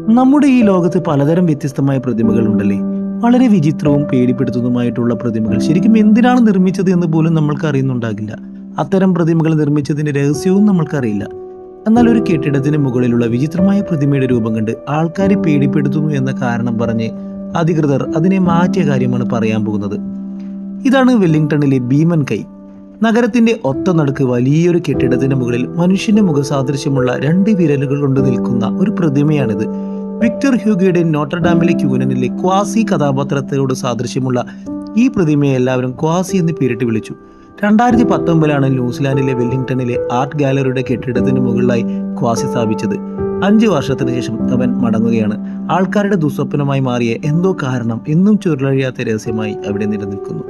നമ്മുടെ ഈ ലോകത്ത് പലതരം വ്യത്യസ്തമായ പ്രതിമകൾ ഉണ്ടല്ലേ. വളരെ വിചിത്രവും പേടിപ്പെടുത്തുന്നതുമായിട്ടുള്ള പ്രതിമകൾ ശരിക്കും എന്തിനാണ് നിർമ്മിച്ചത് എന്ന് പോലും നമ്മൾക്ക് അറിയുന്നുണ്ടാകില്ല. അത്തരം പ്രതിമകൾ നിർമ്മിച്ചതിന്റെ രഹസ്യവും നമ്മൾക്കറിയില്ല. എന്നാൽ ഒരു കെട്ടിടത്തിന് മുകളിലുള്ള വിചിത്രമായ പ്രതിമയുടെ രൂപം കണ്ട് ആൾക്കാരെ പേടിപ്പെടുത്തുന്നു എന്ന കാരണം പറഞ്ഞ് അധികൃതർ അതിനെ മാറ്റിയ കാര്യമാണ് പറയാൻ പോകുന്നത്. ഇതാണ് വെല്ലിംഗ്ടണിലെ ഭീമൻ കൈ. നഗരത്തിന്റെ ഒത്ത നടുക്ക് വലിയൊരു കെട്ടിടത്തിന്റെ മുകളിൽ മനുഷ്യന്റെ മുഖസാദൃശ്യമുള്ള 2 വിരലുകൾ കൊണ്ട് നിൽക്കുന്ന ഒരു പ്രതിമയാണിത്. വിക്ടർ ഹ്യൂഗോയുടെ നോട്ടർഡാമിലെ ക്യൂനനിലെ ക്വാസി കഥാപാത്രത്തോട് സാദൃശ്യമുള്ള ഈ പ്രതിമയെ എല്ലാവരും ക്വാസി എന്ന് പേരിട്ട് വിളിച്ചു. 2019 ന്യൂസിലാൻഡിലെ വെല്ലിംഗ്ടണിലെ ആർട്ട് ഗാലറിയുടെ കെട്ടിടത്തിന് മുകളിലായി ക്വാസി സ്ഥാപിച്ചത്. 5 വർഷത്തിന് ശേഷം അവൻ മടങ്ങുകയാണ്. ആൾക്കാരുടെ ദുസ്വപ്നമായി മാറിയ എന്തോ കാരണം ഇന്നും ചുരുളഴിയാത്ത രഹസ്യമായി അവിടെ നിലനിൽക്കുന്നു.